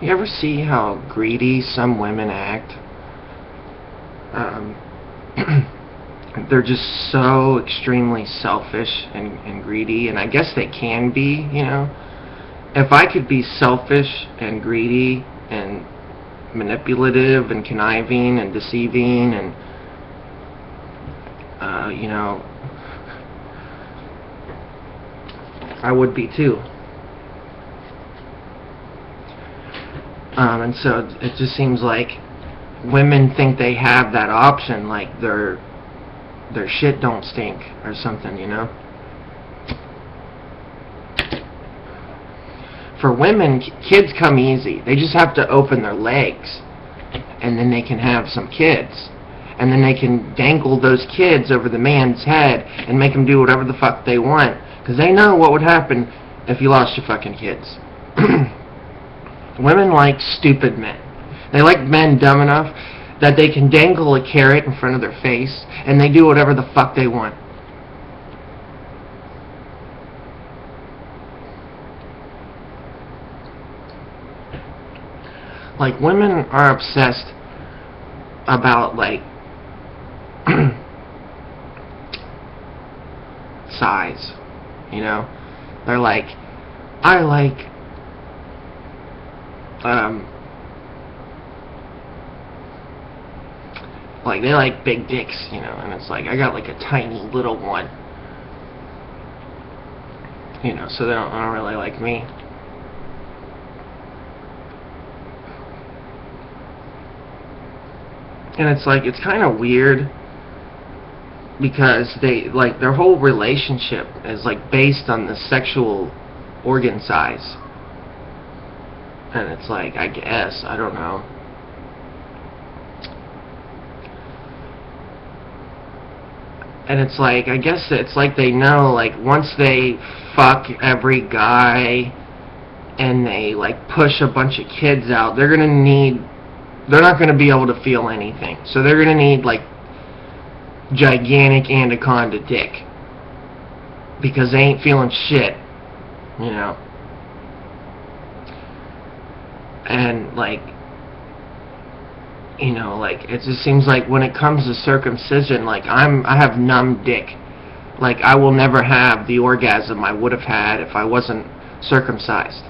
You ever see how greedy some women act? Um, they're just so extremely selfish and greedy, and I guess they can be, you know. If I could be selfish and greedy and manipulative and conniving and deceiving and, you know, I would be too. And so it just seems like women think they have that option, like their shit don't stink or something, you know. For women, kids come easy. They just have to open their legs, and then they can have some kids. And then they can dangle those kids over the man's head and make them do whatever the fuck they want. Because they know what would happen if you lost your fucking kids. Women like stupid men. They like men dumb enough that they can dangle a carrot in front of their face and they do whatever the fuck they want. Like, women are obsessed about, like, size, you know. They're like, I like, like, they like big dicks, you know, and it's like, I got like a tiny little one, you know, so they don't really like me. And it's like, it's kind of weird because they, like, their whole relationship is like based on the sexual organ size. And it's like, I guess, I don't know. And it's like, I guess it's like they know, like, once they fuck every guy and they, like, push a bunch of kids out, they're not going to be able to feel anything. So they're going to need, like, gigantic anaconda dick. Because they ain't feeling shit, you know. And, like, you know, like, it just seems like when it comes to circumcision, like, I have numb dick. Like, I will never have the orgasm I would have had if I wasn't circumcised.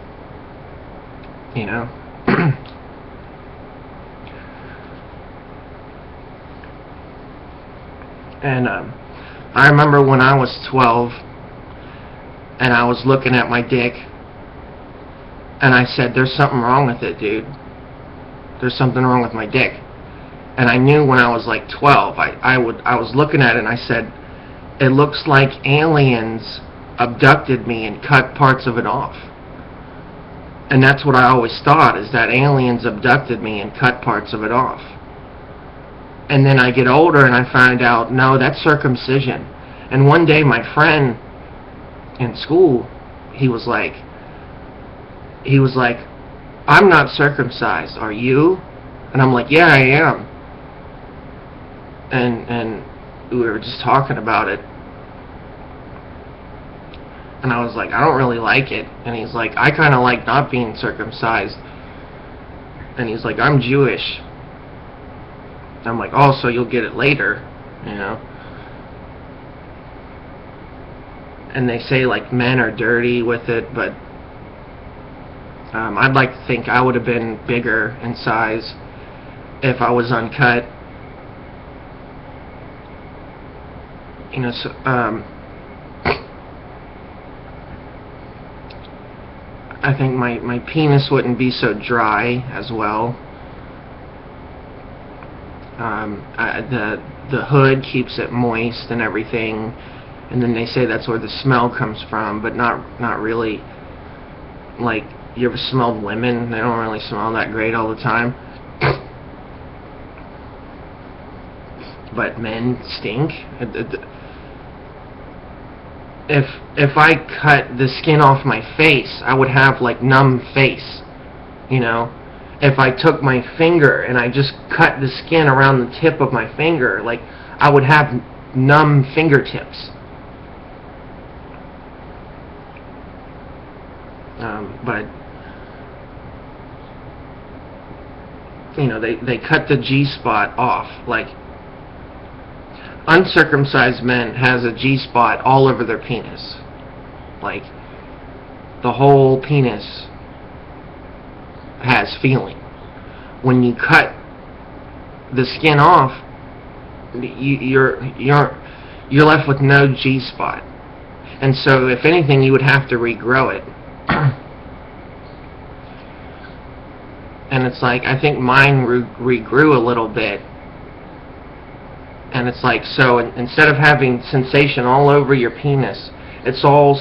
You know? And I remember when I was 12 and I was looking at my dick and I said, there's something wrong with it, dude. There's something wrong with my dick. And I knew when I was like 12, I was looking at it and I said, it looks like aliens abducted me and cut parts of it off. And that's what I always thought, is that aliens abducted me and cut parts of it off. And then I get older and I find out, no, that's circumcision. And one day my friend in school, he was like, I'm not circumcised, are you? And I'm like, yeah, I am. And we were just talking about it. And I was like, I don't really like it. And he's like, I kind of like not being circumcised. And he's like, I'm Jewish. And I'm like, oh, so you'll get it later, you know. And they say, like, men are dirty with it, but I'd like to think I would have been bigger in size if I was uncut. You know, so, I think my penis wouldn't be so dry as well. The hood keeps it moist and everything, and then they say that's where the smell comes from, but not really. Like, you ever smelled women? They don't really smell that great all the time. But men stink. If I cut the skin off my face, I would have, like, numb face, you know. If I took my finger and I just cut the skin around the tip of my finger, like, I would have numb fingertips. But they cut the G-spot off. Like, uncircumcised men has a G-spot all over their penis. Like, the whole penis has feeling. When you cut the skin off, you're left with no G-spot. And so, if anything, you would have to regrow it. And it's like, I think mine regrew a little bit. And it's like, so instead of having sensation all over your penis, it's all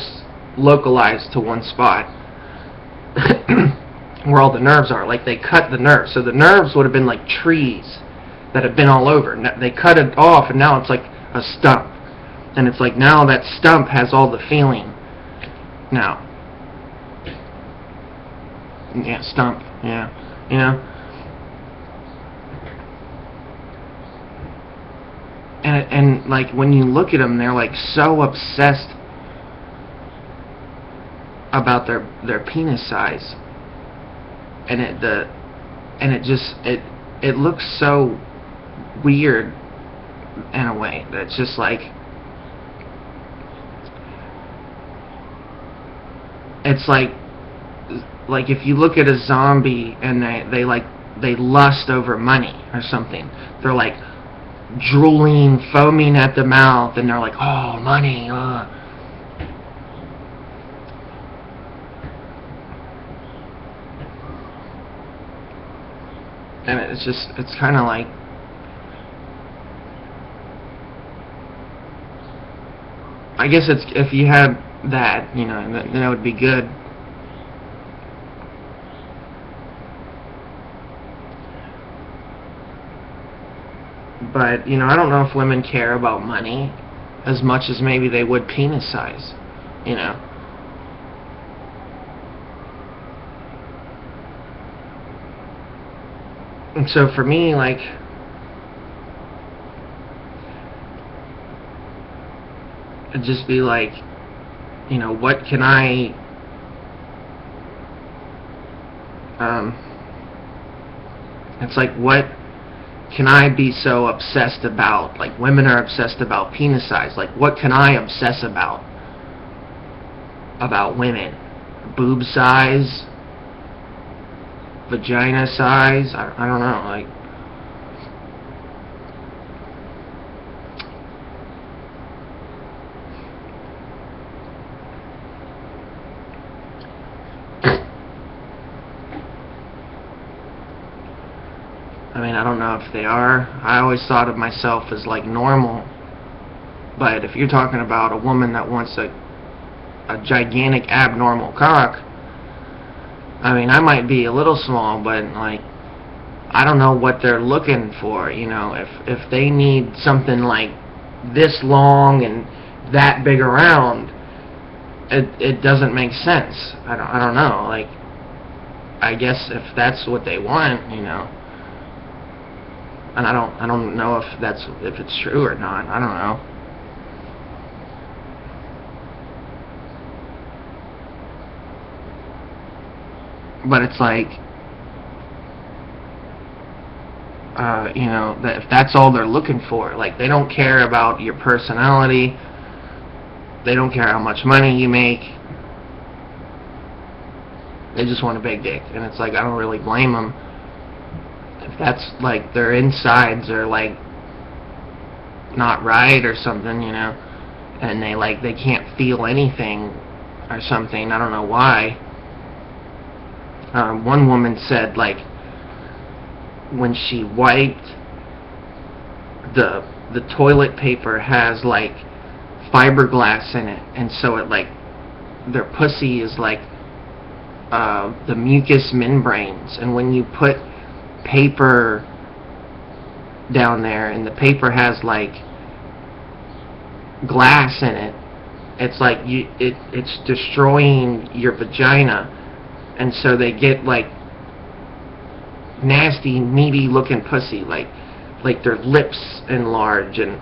localized to one spot where all the nerves are. Like, they cut the nerves. So the nerves would have been like trees that have been all over. They cut it off, and now it's like a stump. And it's like, now that stump has all the feeling. Now. Yeah, stump. Yeah. And like, when you look at them, they're like so obsessed about their penis size, and it looks so weird in a way. That's just like, it's like if you look at a zombie and they lust over money or something, they're like drooling, foaming at the mouth, and they're like, oh, money, And it's kind of like, I guess it's, if you had that, then it would be good. But, I don't know if women care about money as much as maybe they would penis size, And so for me, like, it'd just be like, what can I, it's like, what can I be so obsessed about? Like, women are obsessed about penis size. Like, what can I obsess about women? Boob size? Vagina size? I don't know. Like, I don't know if they are. I always thought of myself as like normal. But if you're talking about a woman that wants a gigantic abnormal cock, I might be a little small, but like, I don't know what they're looking for. If they need something like this long and that big around, it doesn't make sense. I don't know. Like, I guess if that's what they want, and I don't know if it's true or not. I don't know. But it's like, that if that's all they're looking for, like, they don't care about your personality, they don't care how much money you make, they just want a big dick. And it's like, I don't really blame them. If that's like, their insides are like not right or something, and they can't feel anything or something, I don't know why. One woman said, like, when she wiped, the toilet paper has like fiberglass in it, and so it, like, their pussy is like the mucous membranes, and when you put paper down there and the paper has like glass in it, it's like it's destroying your vagina, and so they get like nasty, meaty looking pussy, like their lips enlarge and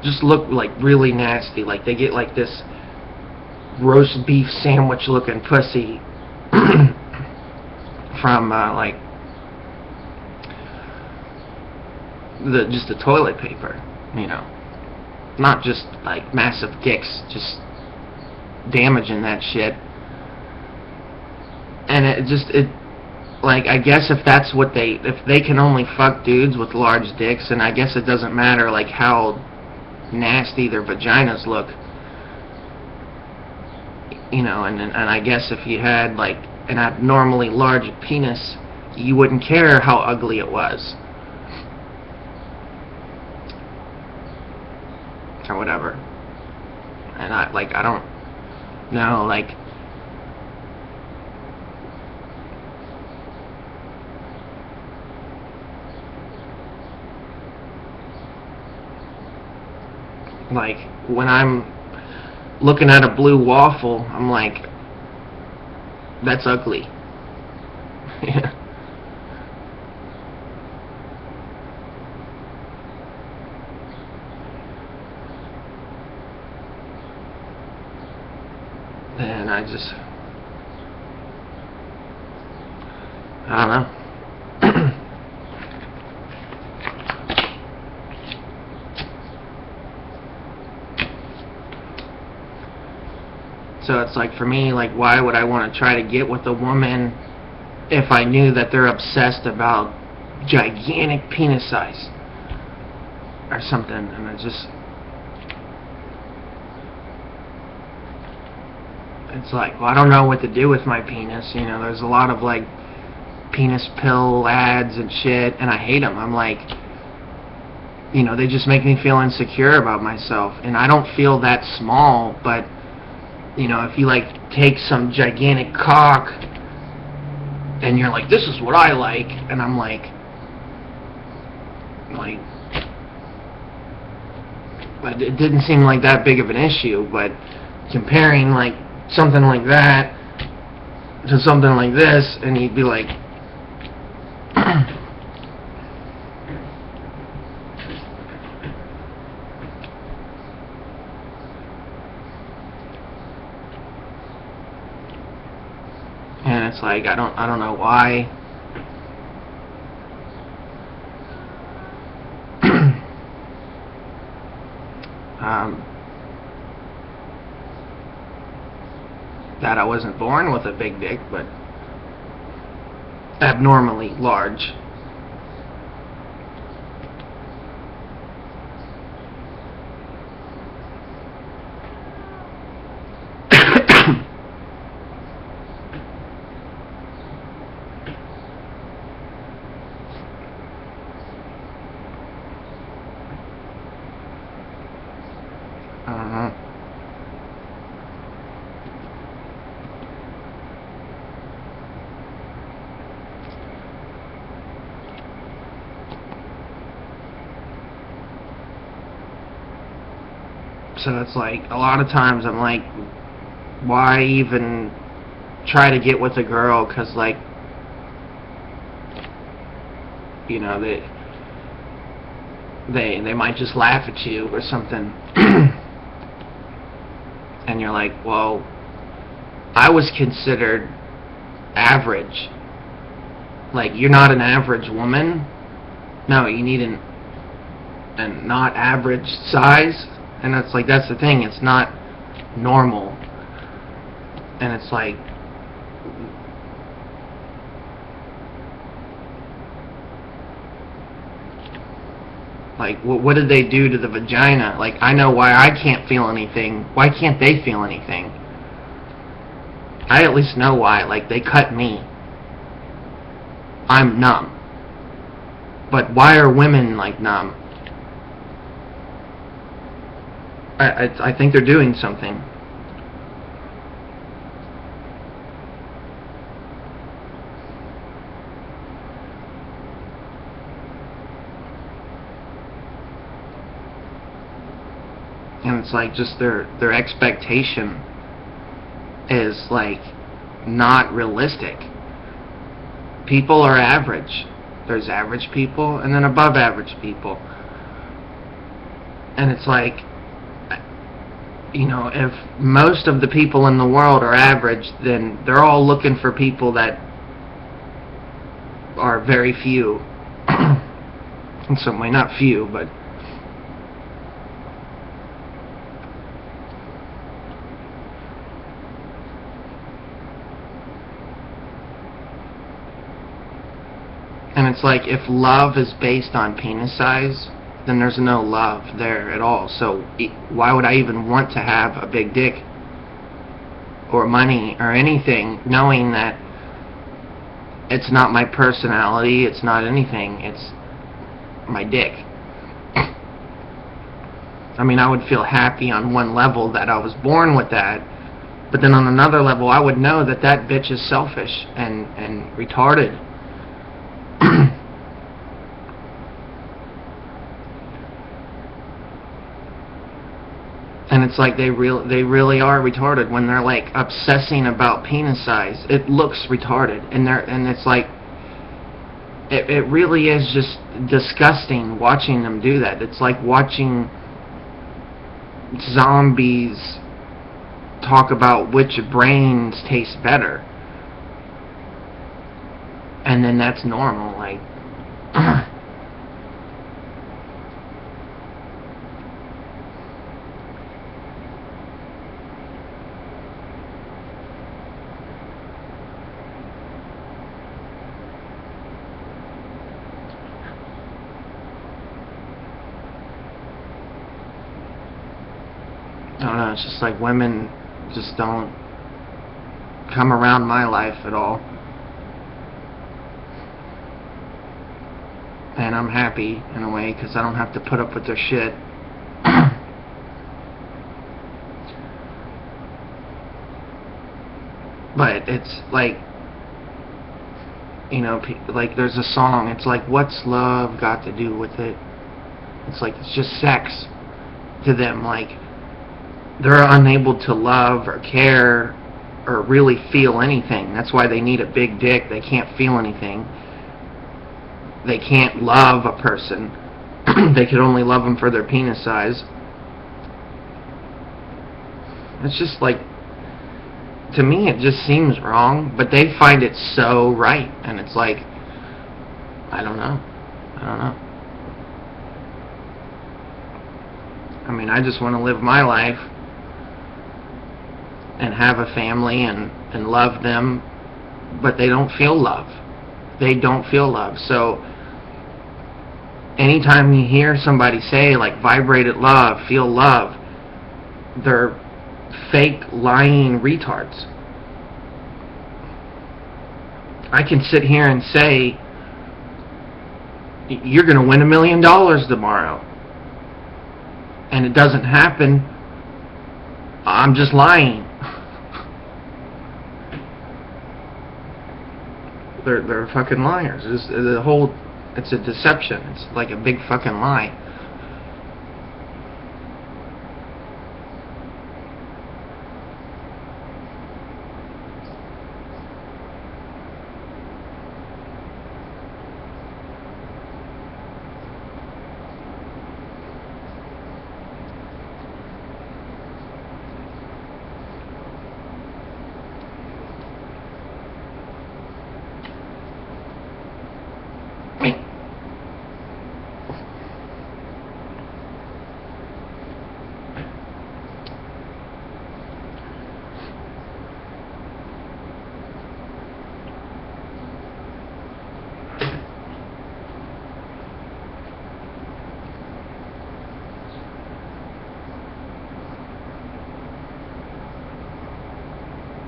just look like really nasty. Like, they get like this roast beef sandwich looking pussy from like just the toilet paper, you know, not just like massive dicks, just damaging that shit. And it like, I guess if that's what if they can only fuck dudes with large dicks, and I guess it doesn't matter like how nasty their vaginas look, you know, and I guess if you had like an abnormally large penis, you wouldn't care how ugly it was, or whatever. And I don't know, like, when I'm looking at a blue waffle, I'm like, that's ugly. Yeah. And I don't know. So it's like, for me, like, why would I want to try to get with a woman if I knew that they're obsessed about gigantic penis size or something? And it's like, well, I don't know what to do with my penis. You know, there's a lot of like penis pill ads and shit, and I hate them. I'm like, you know, they just make me feel insecure about myself, and I don't feel that small, but you know, if you like take some gigantic cock and you're like, this is what I like, and I'm like, but it didn't seem like that big of an issue. But comparing like something like that to something like this, and you'd be like, and it's like, I don't know why. That I wasn't born with a big dick, but abnormally large. So it's like, a lot of times I'm like, why even try to get with a girl? Because, like, you know, they might just laugh at you or something. And you're like, well, I was considered average. Like, you're not an average woman. No, you need an not average size. And it's like, that's the thing, it's not normal. And it's like, what did they do to the vagina? Like, I know why I can't feel anything. Why can't they feel anything? I at least know why. Like, they cut me. I'm numb. But why are women, like, numb? I think they're doing something. And it's like, just their expectation is like not realistic. People are average. There's average people and then above average people. And it's like, you know, if most of the people in the world are average, then they're all looking for people that are very few. In some way, not few, but and it's like, if love is based on penis size, then there's no love there at all. So why would I even want to have a big dick or money or anything, knowing that it's not my personality, it's not anything, it's my dick? I mean, I would feel happy on one level that I was born with that, but then on another level I would know that that bitch is selfish and retarded. And it's like they really are retarded when they're like obsessing about penis size. It looks retarded, and it's like it really is just disgusting watching them do that. It's like watching zombies talk about which brains taste better, and then that's normal. Like I don't know, it's just like women just don't come around my life at all. And I'm happy in a way because I don't have to put up with their shit. But it's like, you know, like there's a song, it's like, what's love got to do with it? It's like, it's just sex to them. Like, they're unable to love or care or really feel anything. That's why they need a big dick. They can't feel anything. They can't love a person. They can only love them for their penis size. It's just like, to me it just seems wrong, but they find it so right, and it's like, I don't know. I mean, I just want to live my life and have a family and love them, but they don't feel love. They don't feel love. So anytime you hear somebody say like vibrated love, feel love, they're fake, lying retards. I can sit here and say, you're going to win $1 million tomorrow, and it doesn't happen. I'm just lying. They're fucking liars. It's a deception. It's like a big fucking lie.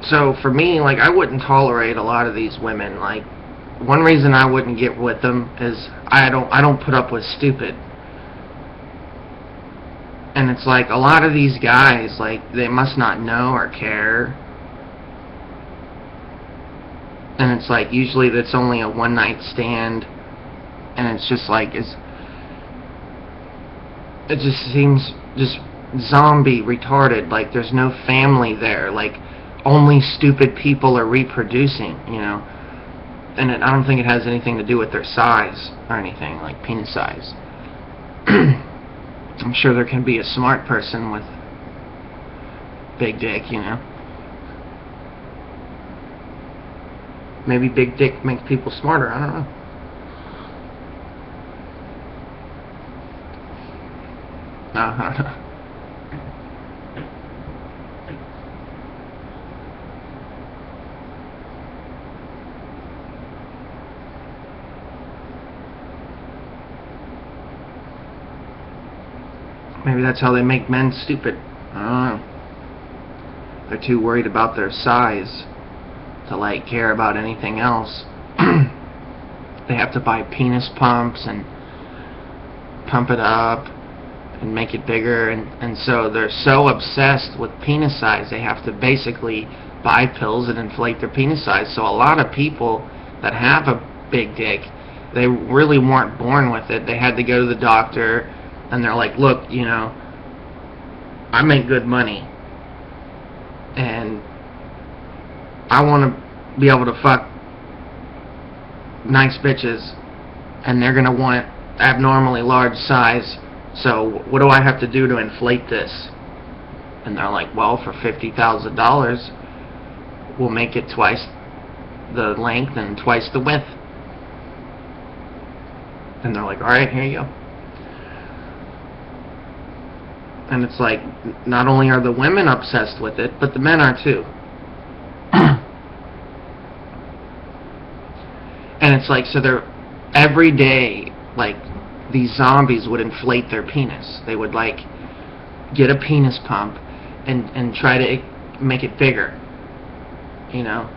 So for me, like, I wouldn't tolerate a lot of these women. Like, one reason I wouldn't get with them is I don't put up with stupid. And it's like, a lot of these guys, like, they must not know or care. And it's like, usually that's only a one night stand, and it's just like, it just seems just zombie retarded. Like, there's no family there. Like, only stupid people are reproducing, you know. And I don't think it has anything to do with their size or anything, like penis size. I'm sure there can be a smart person with big dick, you know. Maybe big dick makes people smarter, I don't know. Uh-huh. Maybe that's how they make men stupid. I don't know. They're too worried about their size to like care about anything else. They have to buy penis pumps and pump it up and make it bigger, and so they're so obsessed with penis size they have to basically buy pills that inflate their penis size. So a lot of people that have a big dick, they really weren't born with it. They had to go to the doctor, and they're like, look, you know, I make good money and I want to be able to fuck nice bitches, and they're gonna want abnormally large size, so what do I have to do to inflate this? And they're like, well, for $50,000 we'll make it twice the length and twice the width. And they're like, alright, here you go. And it's like, not only are the women obsessed with it, but the men are too. And it's like, so they're every day, like, these zombies would inflate their penis. They would like get a penis pump and try to make it bigger, you know.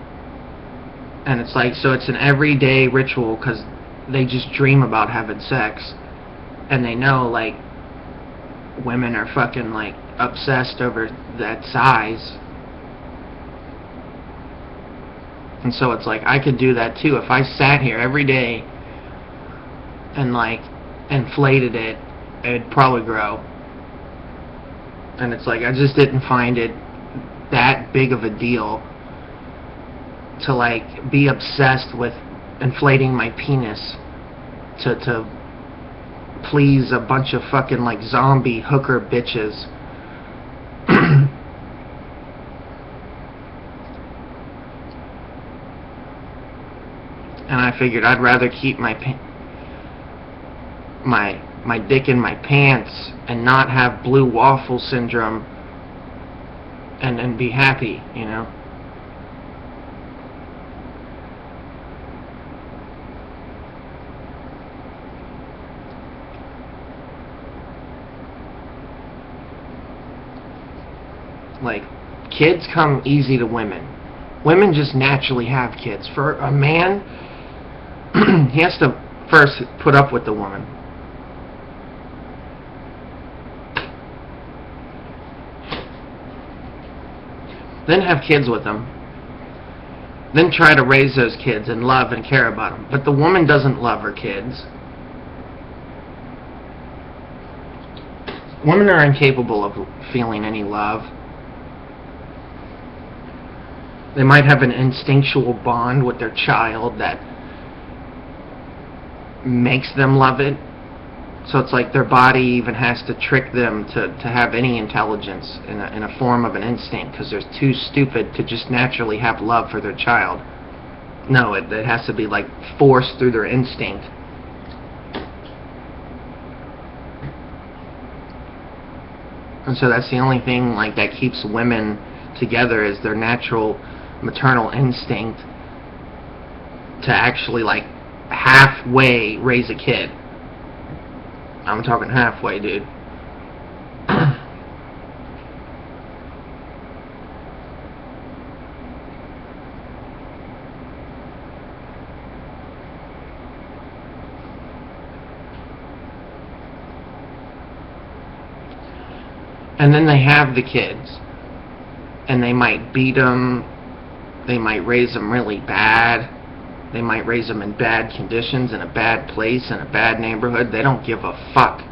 And it's like, so it's an everyday ritual because they just dream about having sex, and they know like women are fucking like obsessed over that size. And so it's like, I could do that too. If I sat here every day and like inflated it, it'd probably grow. And it's like, I just didn't find it that big of a deal to like be obsessed with inflating my penis to please a bunch of fucking like zombie hooker bitches. And I figured I'd rather keep my dick in my pants and not have blue waffle syndrome and be happy, you know. Like, kids come easy to women. Women just naturally have kids. For a man, he has to first put up with the woman. Then have kids with them. Then try to raise those kids and love and care about them. But the woman doesn't love her kids. Women are incapable of feeling any love. They might have an instinctual bond with their child that makes them love it. So it's like their body even has to trick them to have any intelligence in a form of an instinct, because they're too stupid to just naturally have love for their child. No, it has to be like forced through their instinct. And so that's the only thing like that keeps women together, is their natural maternal instinct to actually like halfway raise a kid. I'm talking halfway, dude. And then they have the kids, and they might beat them, they might raise them really bad, they might raise them in bad conditions, in a bad place, in a bad neighborhood. They don't give a fuck.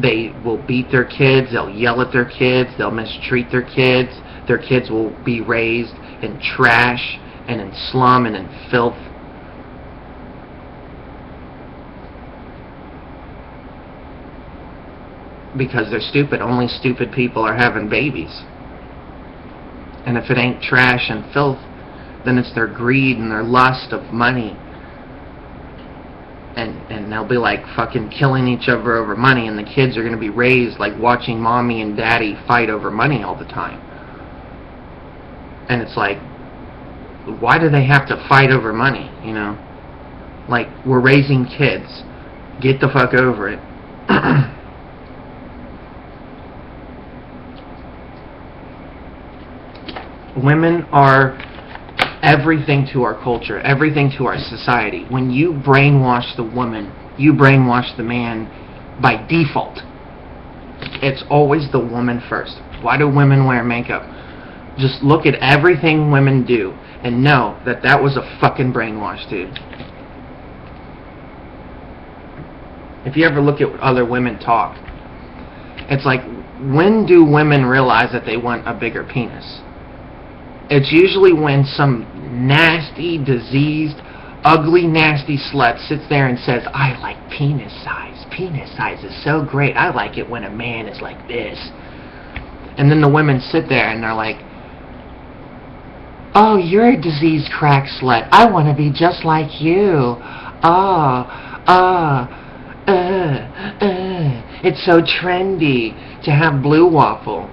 They will beat their kids, they'll yell at their kids, they'll mistreat their kids. Their kids will be raised in trash and in slum and in filth. because they're stupid. Only stupid people are having babies. And if it ain't trash and filth, then it's their greed and their lust of money. And they'll be like fucking killing each other over money, and the kids are going to be raised like watching mommy and daddy fight over money all the time. And it's like, why do they have to fight over money, you know? Like, we're raising kids. Get the fuck over it. Women are everything to our culture, everything to our society. When you brainwash the woman, you brainwash the man by default. It's always the woman first. Why do women wear makeup? Just look at everything women do and know that that was a fucking brainwash, dude. If you ever look at other women talk, it's like, when do women realize that they want a bigger penis? It's usually when some nasty, diseased, ugly, nasty slut sits there and says, I like penis size. Penis size is so great. I like it when a man is like this. And then the women sit there and they're like, oh, you're a diseased crack slut. I want to be just like you. It's so trendy to have blue waffle.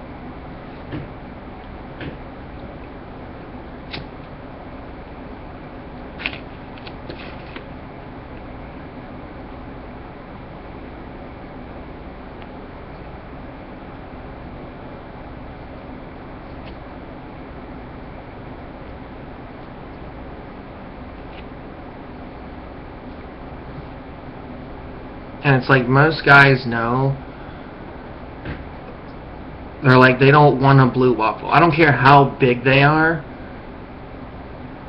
And it's like, most guys know, they're like, they don't want a blue waffle. I don't care how big they are,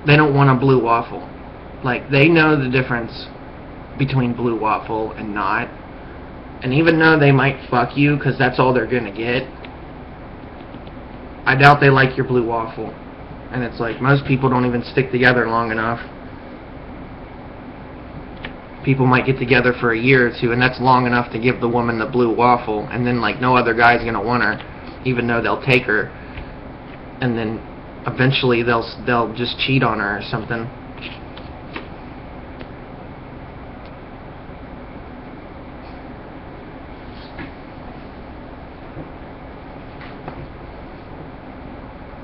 they don't want a blue waffle. Like, they know the difference between blue waffle and not. And even though they might fuck you because that's all they're gonna get, I doubt they like your blue waffle. And it's like, most people don't even stick together long enough. People might get together for a year or two, and that's long enough to give the woman the blue waffle, and then like no other guy's gonna want her, even though they'll take her, and then eventually they'll just cheat on her or something.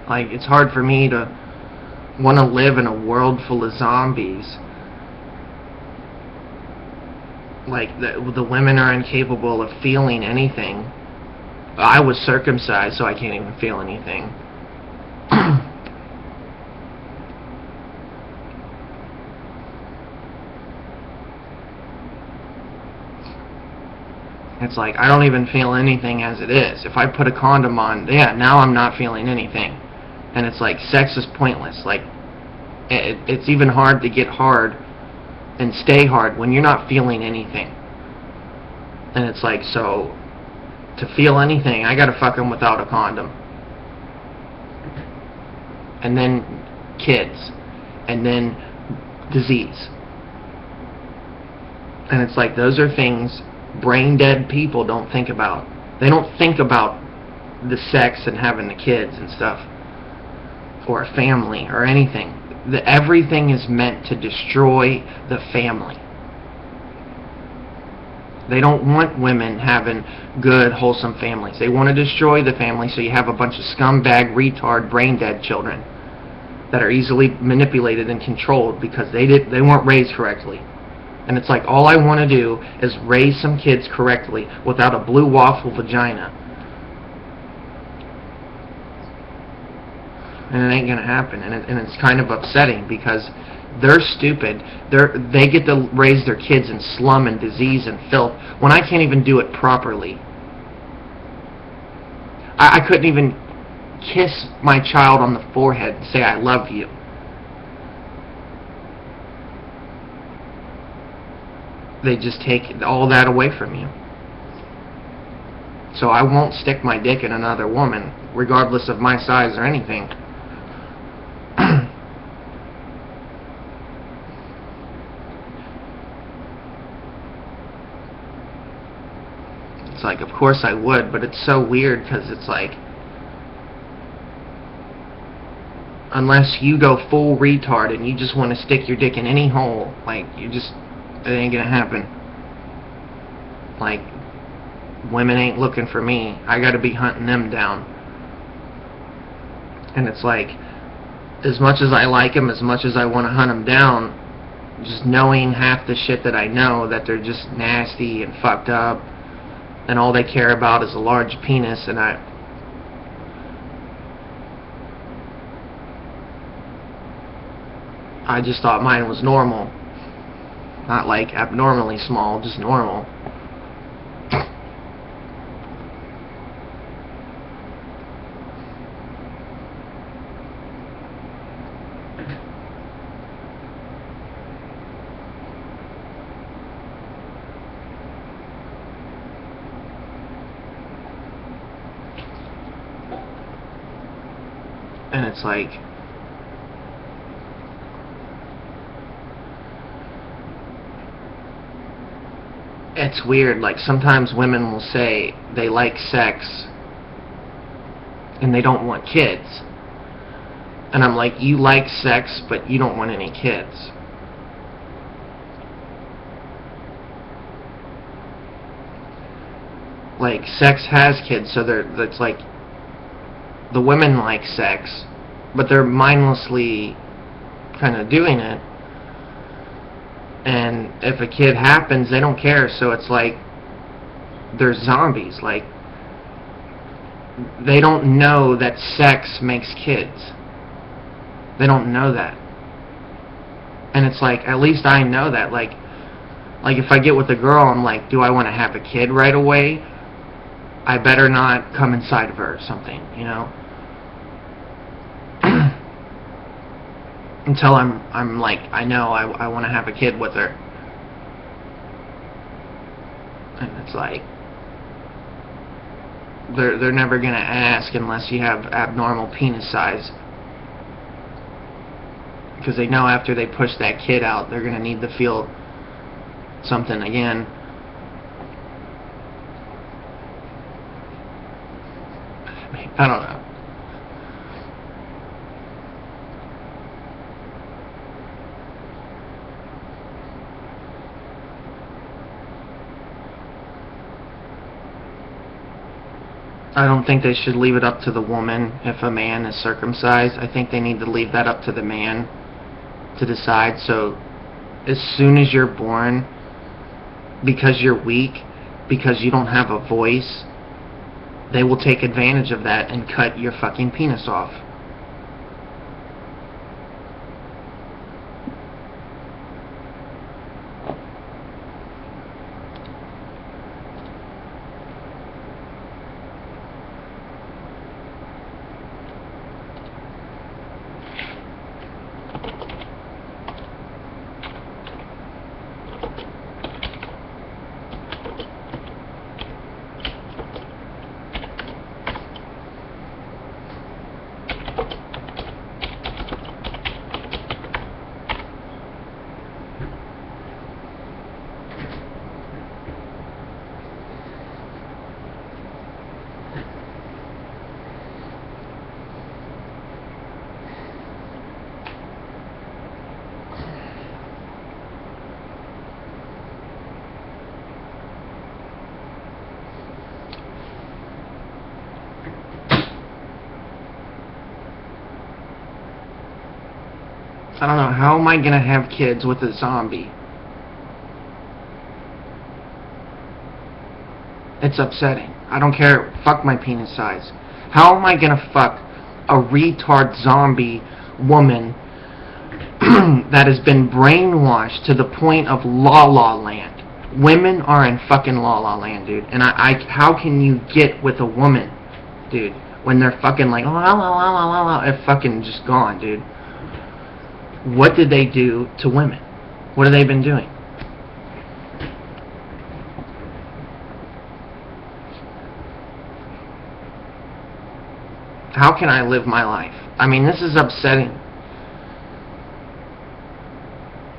Like, it's hard for me to want to live in a world full of zombies. Like, the women are incapable of feeling anything. I was circumcised, so I can't even feel anything. It's like, I don't even feel anything as it is. If I put a condom on, yeah, now I'm not feeling anything. And it's like, sex is pointless. Like, it's even hard to get hard and stay hard when you're not feeling anything. And it's like, so to feel anything, I gotta fuck them without a condom. And then kids. And then disease. And it's like, those are things brain dead people don't think about. They don't think about the sex and having the kids and stuff, or a family or anything. Everything is meant to destroy the family. They don't want women having good, wholesome families. They want to destroy the family, so you have a bunch of scumbag, retard, brain-dead children that are easily manipulated and controlled because they weren't raised correctly. And it's like, all I want to do is raise some kids correctly without a blue waffle vagina. And it ain't gonna happen, and it's kind of upsetting because they're stupid. They get to raise their kids in slum and disease and filth when I can't even do it properly. I couldn't even kiss my child on the forehead and say I love you. They just take all that away from you. So I won't stick my dick in another woman, regardless of my size or anything. It's like, of course I would, but it's so weird because it's like, unless you go full retard and you just want to stick your dick in any hole, like, it ain't gonna happen. Like, women ain't looking for me. I gotta be hunting them down. And it's like, as much as I like them, as much as I want to hunt them down, just knowing half the shit that I know, that they're just nasty and fucked up, and all they care about is a large penis, and I just thought mine was normal. Not like abnormally small, just normal. And it's like, it's weird. Like, sometimes women will say they like sex and they don't want kids. And I'm like, you like sex, but you don't want any kids. Like, sex has kids, so it's like, the women like sex, but they're mindlessly kind of doing it. And if a kid happens, they don't care. So it's like, they're zombies. Like, they don't know that sex makes kids. They don't know that. And it's like, at least I know that. Like if I get with a girl, I'm like, do I want to have a kid right away? I better not come inside of her or something, you know? Until I'm like, I know I want to have a kid with her. And it's like, they're never going to ask unless you have abnormal penis size. Because they know after they push that kid out, they're going to need to feel something again. I don't know. I don't think they should leave it up to the woman if a man is circumcised. I think they need to leave that up to the man to decide. So as soon as you're born, because you're weak, because you don't have a voice, they will take advantage of that and cut your fucking penis off. I don't know, how am I going to have kids with a zombie? It's upsetting. I don't care. Fuck my penis size. How am I going to fuck a retard zombie woman that has been brainwashed to the point of La La Land? Women are in fucking La La Land, dude. And how can you get with a woman, dude, when they're fucking like, la la la la la la, it's fucking just gone, dude. What did they do to women? What have they been doing? How can I live my life? I mean, this is upsetting.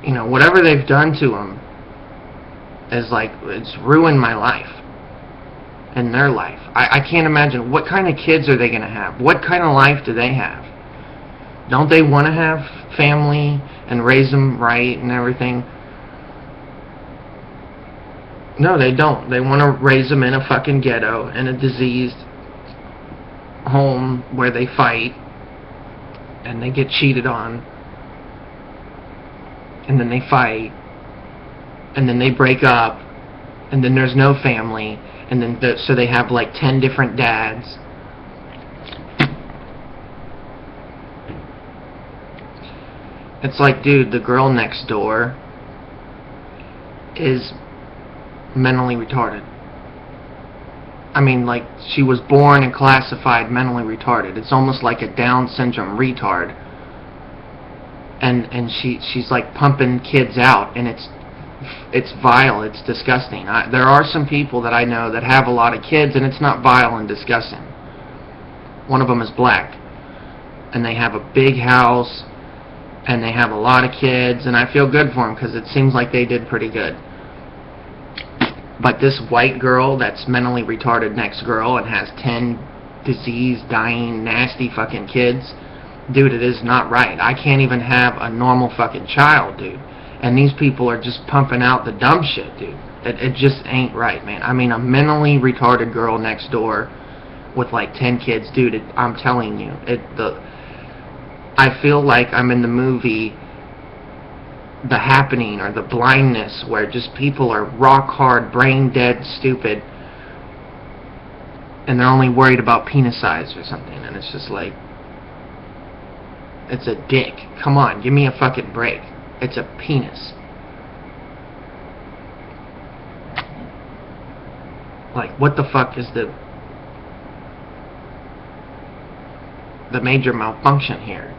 You know, whatever they've done to them is like, it's ruined my life. in their life. I can't imagine, what kind of kids are they going to have? What kind of life do they have? Don't they want to have family and raise them right and everything? No, they don't. They want to raise them in a fucking ghetto, in a diseased home where they fight and they get cheated on, and then they fight, and then they break up, and then there's no family, and then so they have like 10 different dads. It's like, dude, the girl next door is mentally retarded. I mean, like, she was born and classified mentally retarded. It's almost like a Down syndrome retard. And she's like pumping kids out, and it's vile, it's disgusting. There are some people that I know that have a lot of kids, and it's not vile and disgusting. One of them is black, and they have a big house, and they have a lot of kids, and I feel good for them because it seems like they did pretty good. But this white girl that's mentally retarded next girl and has 10 diseased, dying, nasty fucking kids, dude, it is not right. I can't even have a normal fucking child, dude. And these people are just pumping out the dumb shit, dude. It just ain't right, man. I mean, a mentally retarded girl next door with like 10 kids, dude, I'm telling you, I feel like I'm in the movie The Happening or The Blindness, where just people are rock hard, brain dead, stupid, and they're only worried about penis size or something, and it's just like, it's a dick. Come on, give me a fucking break. It's a penis. Like, what the fuck is the major malfunction here?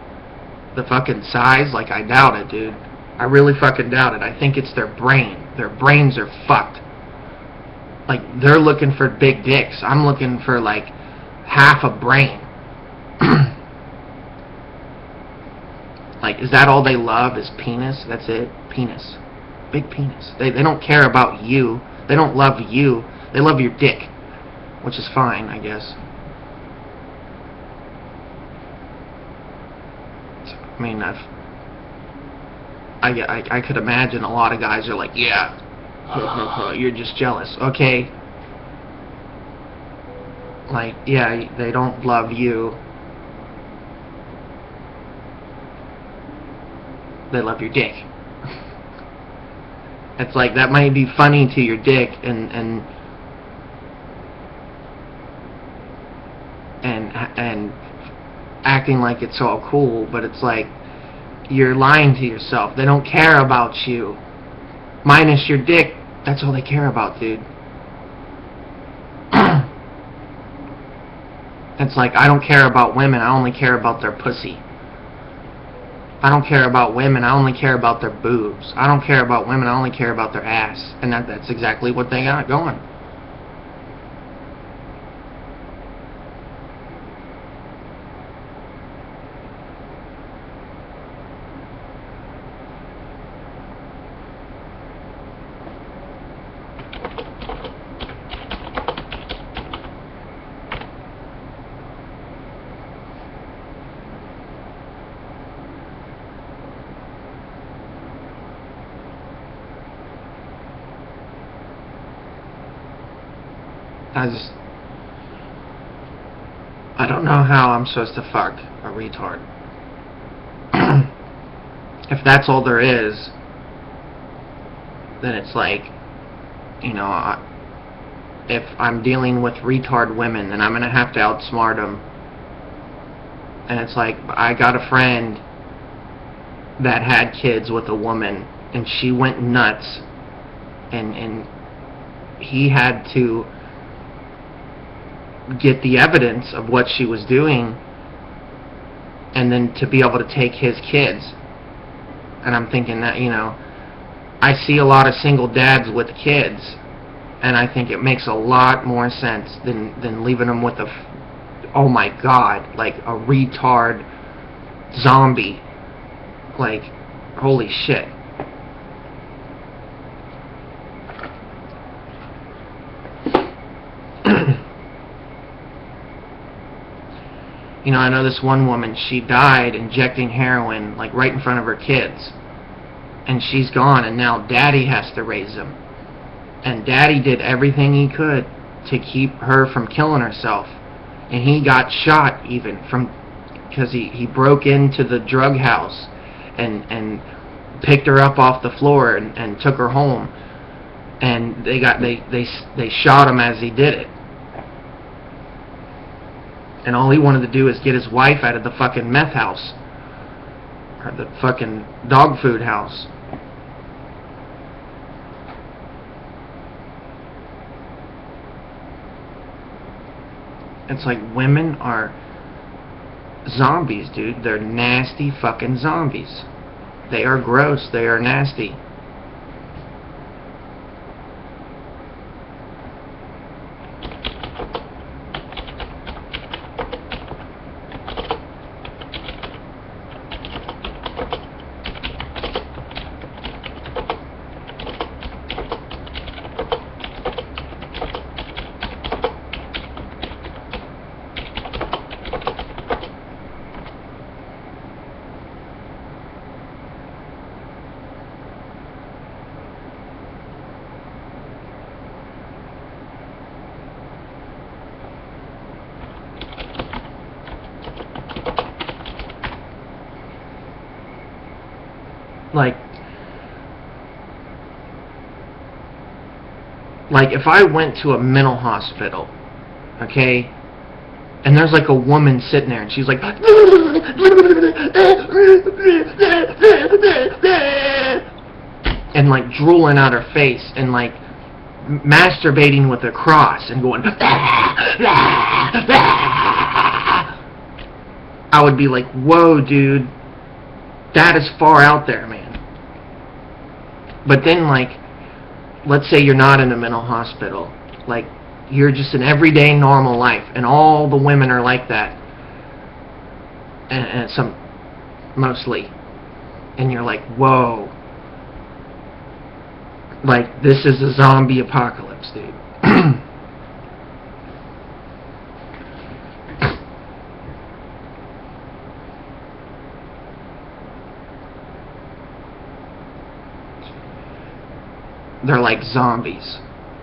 The fucking size? Like, I doubt it, dude. I really fucking doubt it. I think it's their brain. Their brains are fucked. Like, they're looking for big dicks. I'm looking for, like, half a brain. Like, is that all they love is penis? That's it? Penis. Big penis. They don't care about you. They don't love you. They love your dick. Which is fine, I guess. I mean, I could imagine a lot of guys are like, yeah, you're just jealous. Okay. Like, yeah, they don't love you. They love your dick. It's like, that might be funny to your dick and acting like it's all cool, but it's like, you're lying to yourself. They don't care about you. Minus your dick, that's all they care about, dude. It's like, I don't care about women, I only care about their pussy. I don't care about women, I only care about their boobs. I don't care about women, I only care about their ass. And that's exactly what they got going. I don't know how I'm supposed to fuck a retard. If that's all there is, then it's like, you know, if I'm dealing with retard women, then I'm going to have to outsmart them. And it's like, I got a friend that had kids with a woman, and she went nuts, and he had to get the evidence of what she was doing, and then to be able to take his kids. And I'm thinking that, you know, I see a lot of single dads with kids, and I think it makes a lot more sense than leaving them with oh my god, like a retard zombie. Like, holy shit. You know, I know this one woman, she died injecting heroin, like, right in front of her kids. And she's gone, and now Daddy has to raise them. And Daddy did everything he could to keep her from killing herself. And he got shot, even, because he broke into the drug house and picked her up off the floor and took her home. And they shot him as he did it. And all he wanted to do is get his wife out of the fucking meth house. Or the fucking dog food house. It's like women are zombies, dude. They're nasty fucking zombies. They are gross. They are nasty. Like if I went to a mental hospital, okay, and there's like a woman sitting there and she's like and like drooling out her face and like masturbating with a cross and going I would be like, whoa, dude, that is far out there, man. But then, like, let's say you're not in a mental hospital. Like, you're just an everyday normal life, and all the women are like that. And some, mostly. And you're like, whoa. Like, this is a zombie apocalypse, dude. They're like zombies,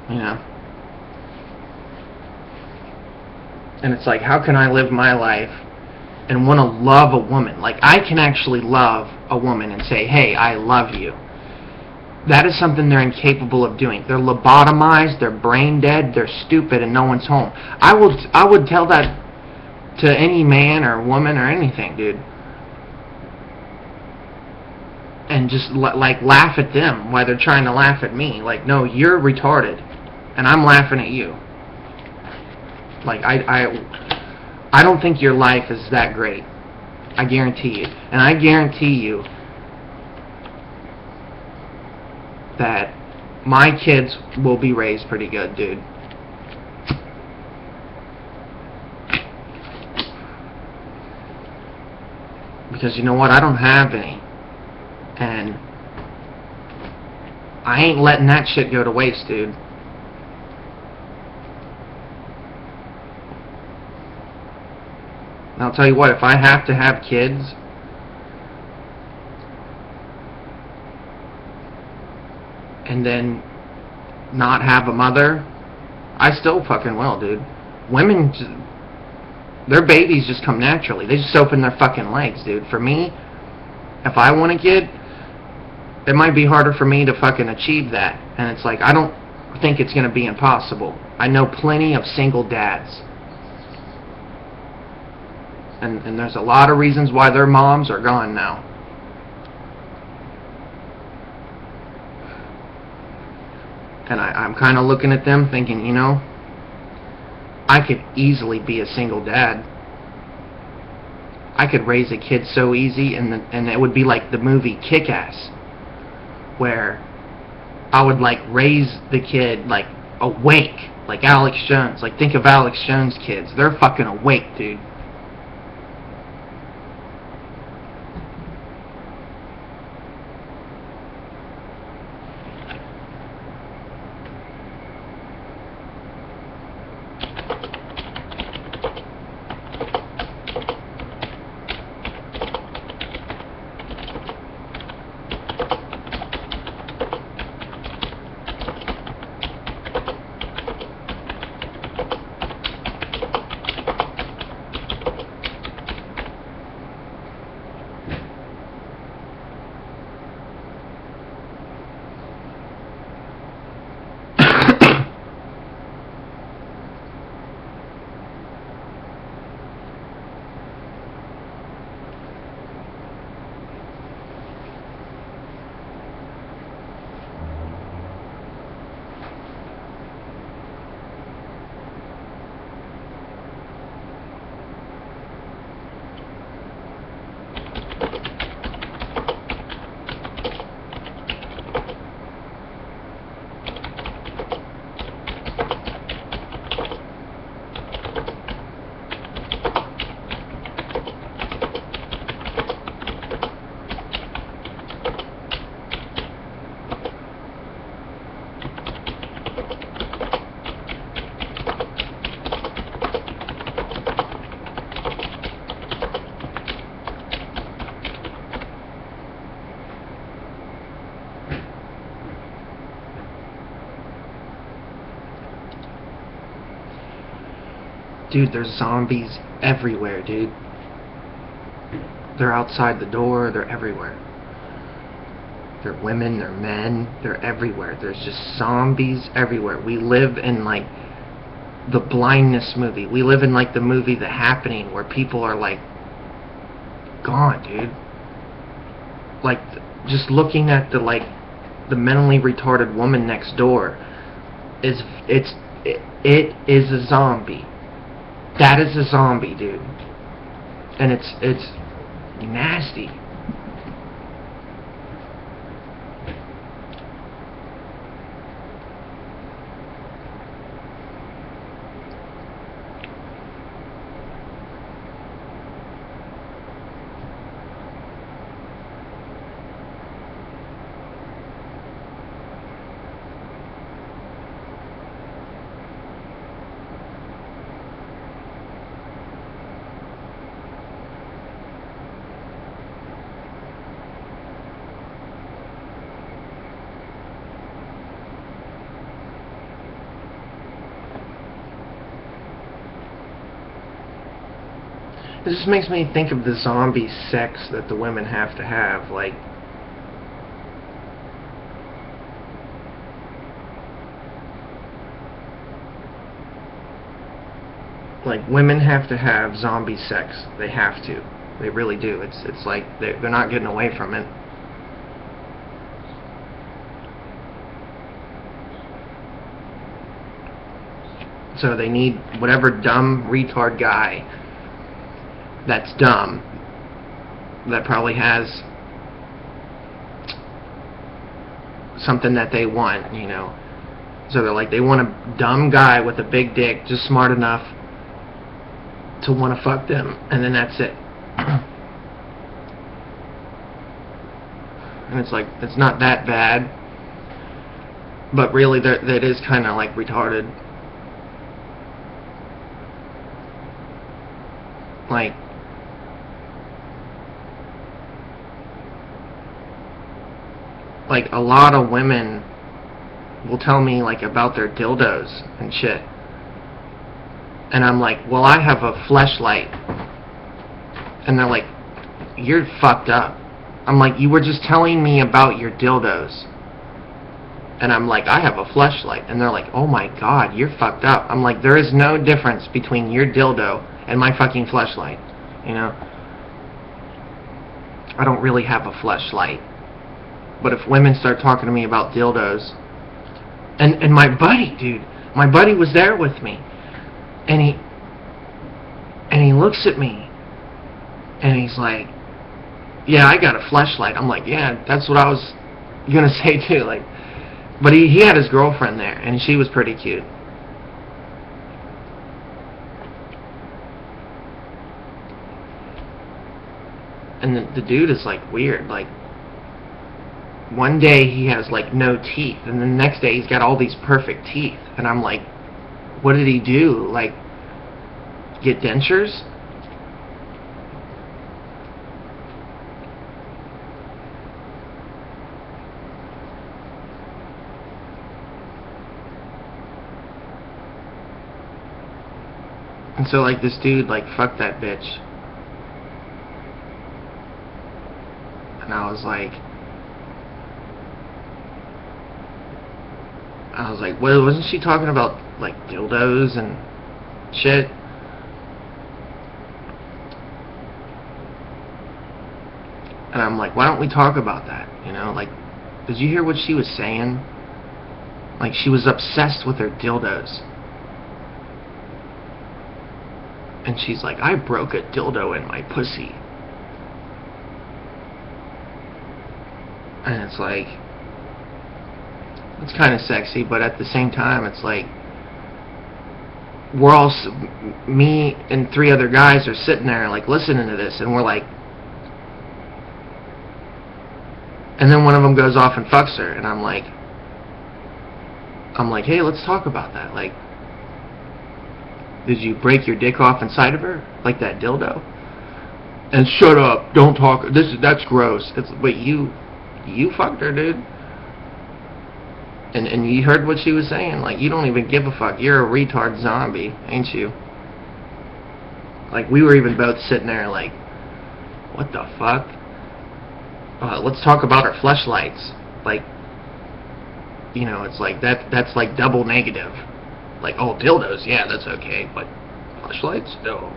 you know? And it's like, how can I live my life and want to love a woman? Like, I can actually love a woman and say, hey, I love you. That is something they're incapable of doing. They're lobotomized, they're brain dead, they're stupid, and no one's home. I would tell that to any man or woman or anything, dude. And just like laugh at them while they're trying to laugh at me. Like, no, you're retarded, and I'm laughing at you. Like, I don't think your life is that great. I guarantee you. And I guarantee you that my kids will be raised pretty good, dude. Because you know what? I don't have any. And I ain't letting that shit go to waste, dude. And I'll tell you what, if I have to have kids, and then not have a mother, I still fucking will, dude. Women, their babies just come naturally. They just open their fucking legs, dude. For me, if I want a kid, it might be harder for me to fucking achieve that. And it's like, I don't think it's going to be impossible. I know plenty of single dads. And there's a lot of reasons why their moms are gone now. And I'm kind of looking at them thinking, you know, I could easily be a single dad. I could raise a kid so easy, and it would be like the movie Kick-Ass, where I would like raise the kid like awake, like Alex Jones. Like, think of Alex Jones kids. They're fucking awake, dude. Dude, there's zombies everywhere, dude. They're outside the door, they're everywhere. They're women, they're men, they're everywhere. There's just zombies everywhere. We live in, like, the blindness movie. We live in, like, the movie The Happening, where people are, like, gone, dude. Like, just looking at the, like, the mentally retarded woman next door it is a zombie. That is a zombie, dude. And it's nasty. It just makes me think of the zombie sex that the women have to have. Like women have to have zombie sex. They have to. They really do. It's like they're not getting away from it. So they need whatever dumb retard guy that's dumb, that probably has something that they want, you know. So they're like, they want a dumb guy with a big dick, just smart enough to want to fuck them, and then that's it. And it's like, it's not that bad, but really that is kind of like retarded. Like a lot of women will tell me like about their dildos and shit, and I'm like, well, I have a fleshlight, and they're like, you're fucked up. I'm like, you were just telling me about your dildos, and I'm like, I have a fleshlight, and they're like, oh my god, you're fucked up. I'm like, there is no difference between your dildo and my fucking fleshlight, you know. I don't really have a fleshlight. But if women start talking to me about dildos, and my buddy, dude, my buddy was there with me, and he looks at me, and he's like, yeah, I got a fleshlight. I'm like, yeah, that's what I was gonna say too. Like, but he had his girlfriend there, and she was pretty cute. And the dude is like weird, like. One day he has like no teeth, and the next day he's got all these perfect teeth, and I'm like, what did he do? Like, get dentures? And so like this dude like fucked that bitch, and I was like, well, wasn't she talking about, like, dildos and shit? And I'm like, why don't we talk about that, you know? Like, did you hear what she was saying? Like, she was obsessed with her dildos. And she's like, I broke a dildo in my pussy. And it's like, it's kind of sexy, but at the same time, it's like, we're all, me and 3 other guys are sitting there, like, listening to this, and we're like, and then one of them goes off and fucks her, and I'm like, hey, let's talk about that. Like, did you break your dick off inside of her, like that dildo? And shut up, don't talk, that's gross. It's, but you fucked her, dude. And you heard what she was saying. Like, you don't even give a fuck. You're a retard zombie, ain't you? Like, we were even both sitting there like, what the fuck? Let's talk about our fleshlights. Like, you know, it's like, that's like double negative. Like, oh, dildos, yeah, that's okay, but fleshlights? No.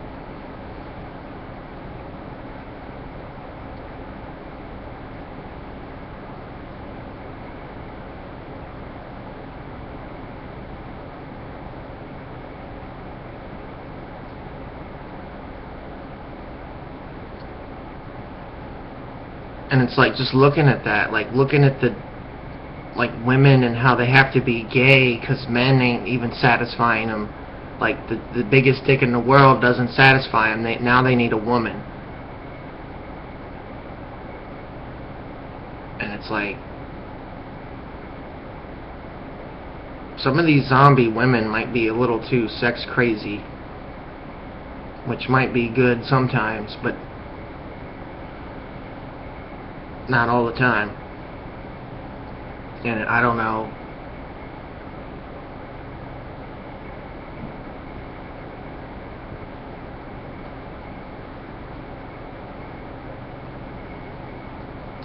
And it's like, just looking at that, like, looking at the, like, women and how they have to be gay because men ain't even satisfying them. Like, the biggest dick in the world doesn't satisfy them. Now they need a woman. And it's like, some of these zombie women might be a little too sex crazy, which might be good sometimes, but not all the time. And I don't know.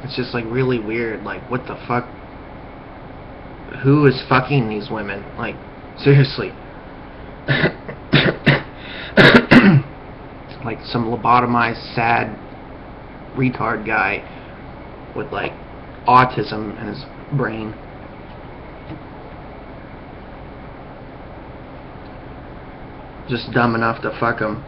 It's just like really weird. Like, what the fuck? Who is fucking these women? Like, seriously. Like some lobotomized, sad, retard guy with like autism in his brain. Just dumb enough to fuck him.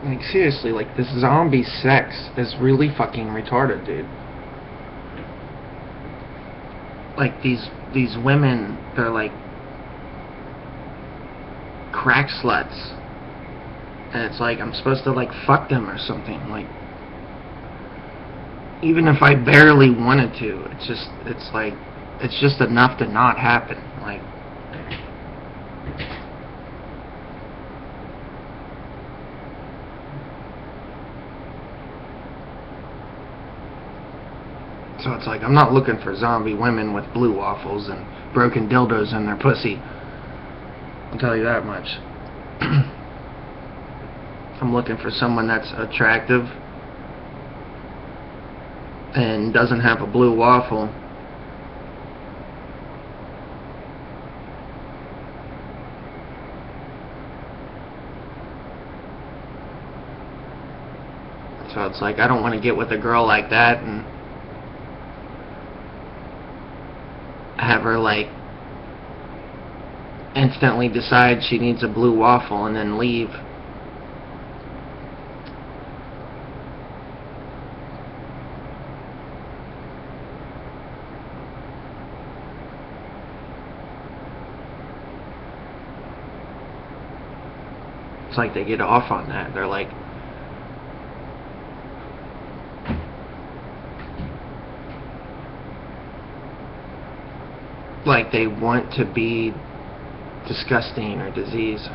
Like, seriously, like, this zombie sex is really fucking retarded, dude. Like, these women, they're like crack sluts. And it's like, I'm supposed to, like, fuck them or something. Like, even if I barely wanted to, it's like, it's just enough to not happen. Like, so it's like, I'm not looking for zombie women with blue waffles and broken dildos in their pussy. I'll tell you that much. I'm looking for someone that's attractive and doesn't have a blue waffle. So it's like, I don't want to get with a girl like that and have her, like, instantly decide she needs a blue waffle and then leave. It's like they get off on that. They're like, they want to be disgusting or disease.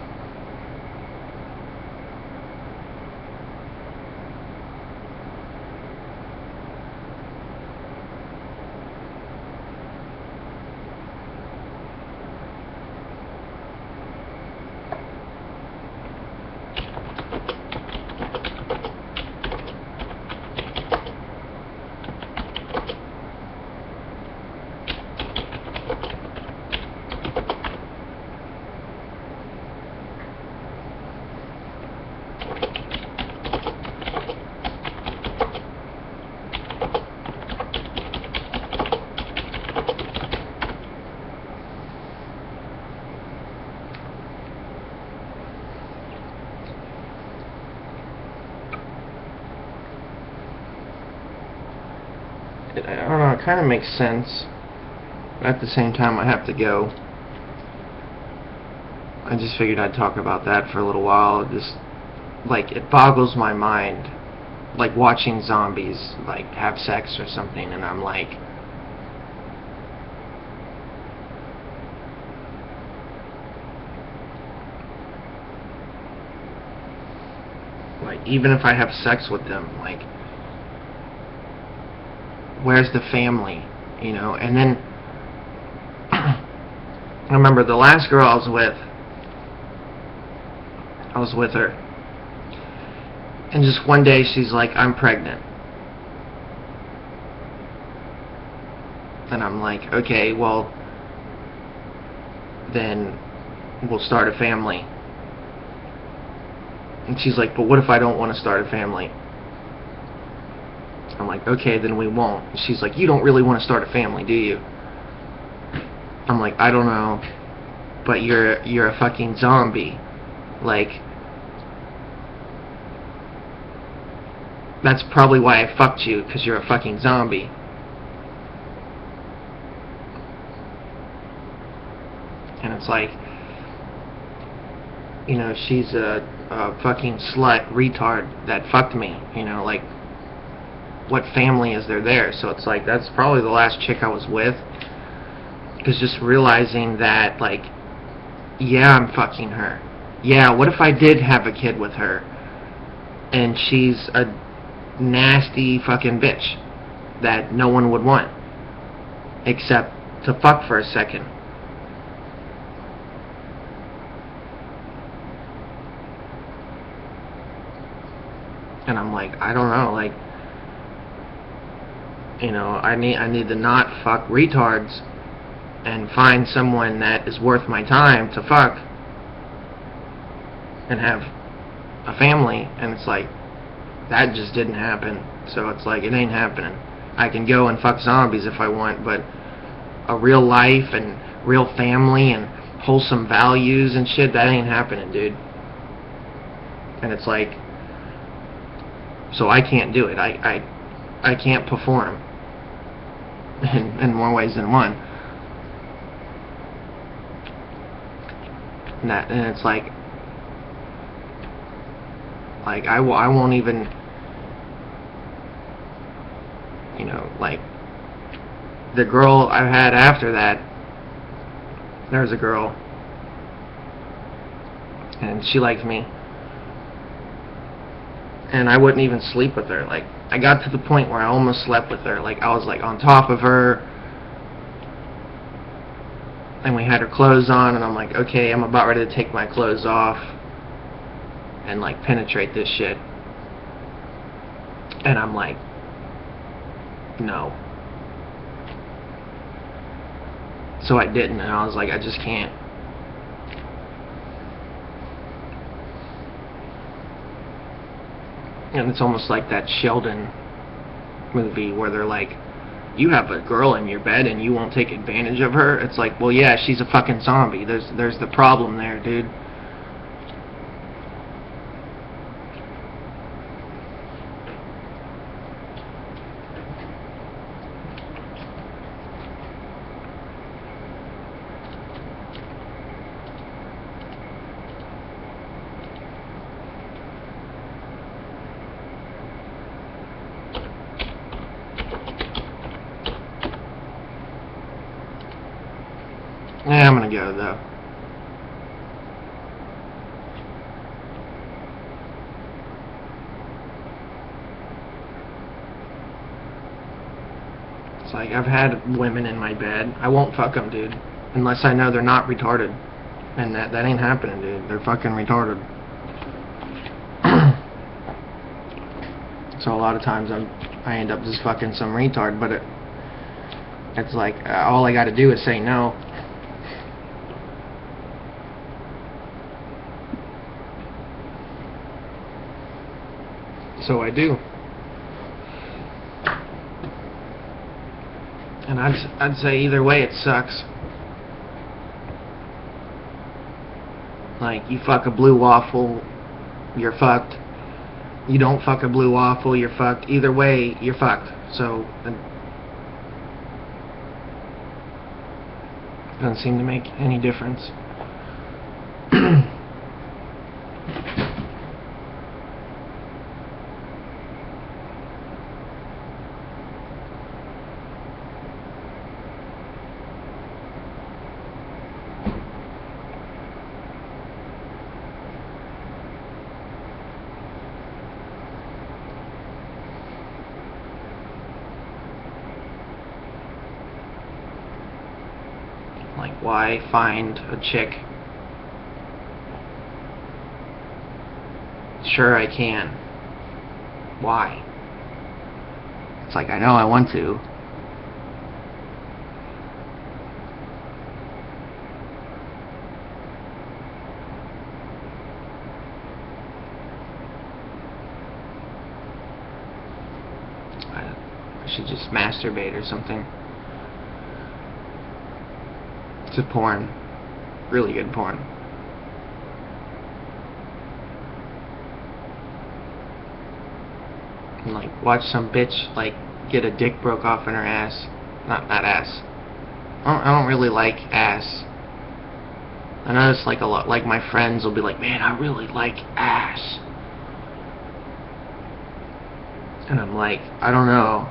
I don't know, it kind of makes sense. But at the same time, I have to go. I just figured I'd talk about that for a little while. Just, like, it boggles my mind, like, watching zombies, like, have sex or something, and I'm like, even if I have sex with them, like, where's the family, you know? And then, I remember the last girl I was with her, and just one day she's like, I'm pregnant. And I'm like, okay, well, then we'll start a family. And she's like, but what if I don't want to start a family? I'm like, okay, then we won't. And she's like, you don't really want to start a family, do you? I'm like, I don't know, but you're a fucking zombie. Like, that's probably why I fucked you, because you're a fucking zombie. And it's like, you know, she's a fucking slut retard that fucked me, you know, like, what family is there? So it's like, that's probably the last chick I was with, because just realizing that, like, yeah, I'm fucking her. Yeah, what if I did have a kid with her, and she's a nasty fucking bitch that no one would want, except to fuck for a second. And I'm like, I don't know, like, you know, I need to not fuck retards and find someone that is worth my time to fuck and have a family. And it's like, that just didn't happen. So it's like, it ain't happening. I can go and fuck zombies if I want, but a real life and real family and wholesome values and shit, that ain't happening, dude. And it's like, so I can't do it. I can't perform in more ways than one. And it's like I won't even, you know, like, the girl I had after that, there's a girl, and she liked me, and I wouldn't even sleep with her. Like, I got to the point where I almost slept with her. Like, I was like on top of her, and we had her clothes on, and I'm like, okay, I'm about ready to take my clothes off and, like, penetrate this shit. And I'm like, no. So I didn't, and I was like, I just can't. And it's almost like that Sheldon movie where they're like, you have a girl in your bed and you won't take advantage of her. It's like, well, yeah, she's a fucking zombie. There's the problem there, dude. Yeah, I'm gonna go, though. It's like, I've had women in my bed. I won't fuck them, dude. Unless I know they're not retarded. And that ain't happening, dude. They're fucking retarded. So a lot of times I end up just fucking some retard, but it's like, all I gotta do is say no. So I do. And I'd say either way it sucks. Like, you fuck a blue waffle, you're fucked. You don't fuck a blue waffle, you're fucked. Either way, you're fucked. So Doesn't seem to make any difference. Like, why find a chick? Sure, I can. Why? It's like, I know I want to. I should just masturbate or something. To porn. Really good porn. And like, watch some bitch, like, get a dick broke off in her ass. Not ass. I don't really like ass. I notice, like, a lot, like, my friends will be like, man, I really like ass. And I'm like, I don't know.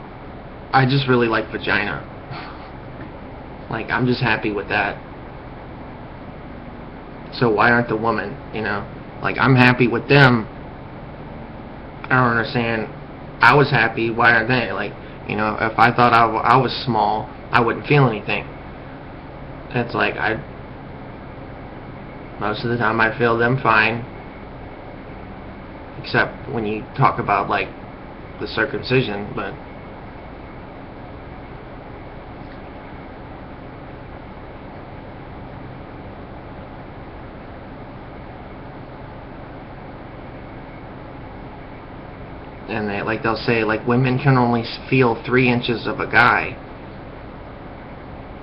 I just really like vagina. Like, I'm just happy with that. So why aren't the women, you know? Like, I'm happy with them. I don't understand. I was happy, why aren't they? Like, you know, if I thought I was small, I wouldn't feel anything. It's like, most of the time I feel them fine. Except when you talk about, like, the circumcision, but... and they'll say, like, women can only feel 3 inches of a guy,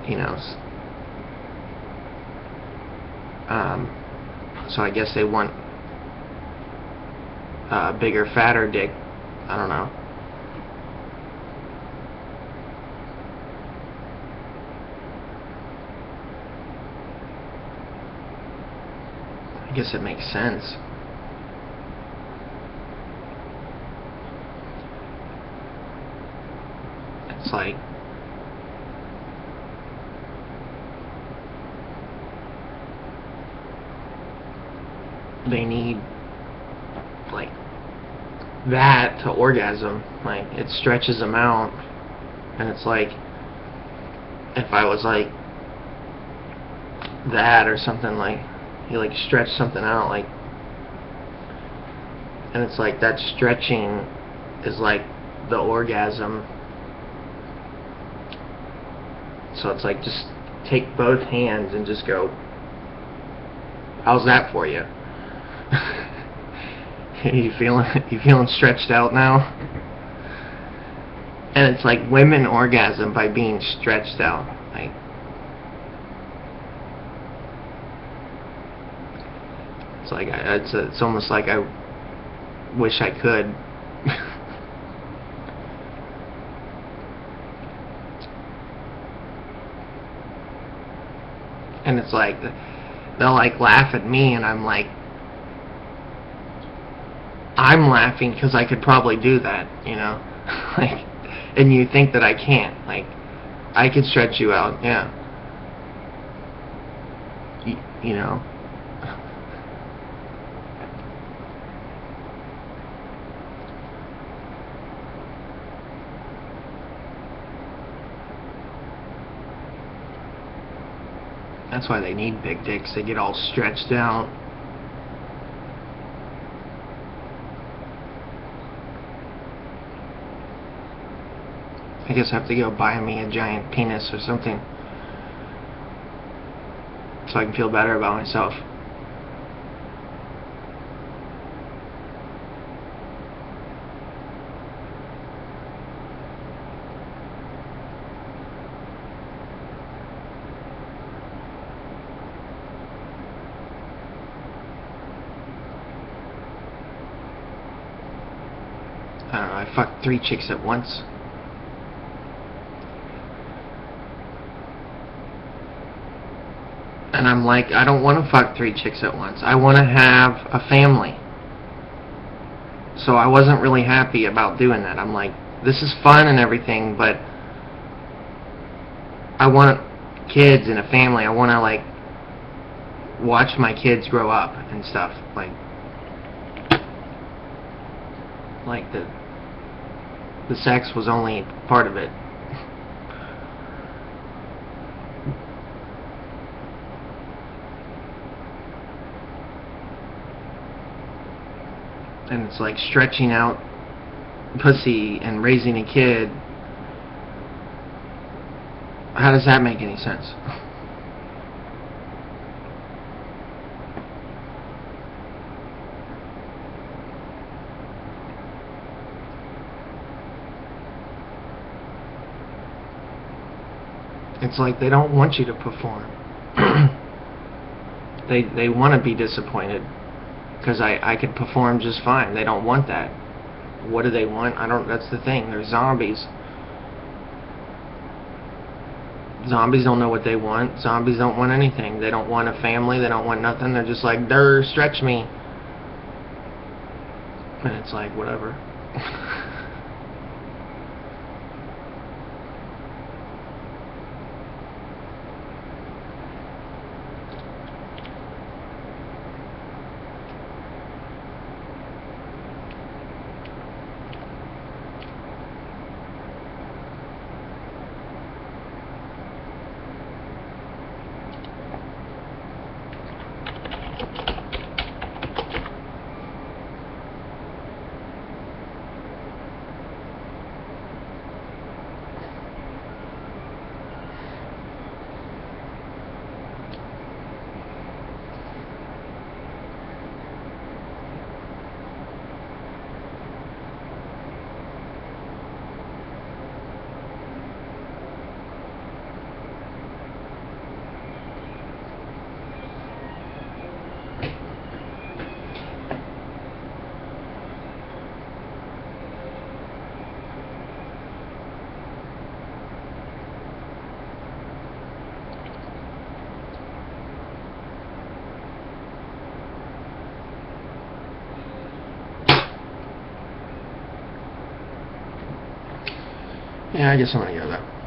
you know. So I guess they want a bigger, fatter dick. I don't know. I guess it makes sense. It's like, they need, like, that to orgasm. Like, it stretches them out. And it's like, if I was like that or something, like, you like stretch something out, like, and it's like that stretching is like the orgasm. So it's like, just take both hands and just go, how's that for you? you feeling stretched out now? And it's like, women orgasm by being stretched out. Like, it's like, it's almost like I wish I could. And it's like, they'll like laugh at me, and I'm like, I'm laughing because I could probably do that, you know. Like, and you think that I can't. Like, I could stretch you out, yeah. You know. That's why they need big dicks. They get all stretched out. I guess I have to go buy me a giant penis or something, so I can feel better about myself. I don't know, I fucked 3 chicks at once. And I'm like, I don't want to fuck 3 chicks at once. I want to have a family. So I wasn't really happy about doing that. I'm like, this is fun and everything, but I want kids and a family. I want to, like, watch my kids grow up and stuff. Like the sex was only part of it. And it's like stretching out pussy and raising a kid. How does that make any sense? It's like they don't want you to perform. They want to be disappointed because I could perform just fine. They don't want that. What do they want? I don't. That's the thing. They're zombies. Zombies don't know what they want. Zombies don't want anything. They don't want a family. They don't want nothing. They're just like, "Durr, stretch me." And it's like, whatever. Yeah, I guess I'm gonna go though.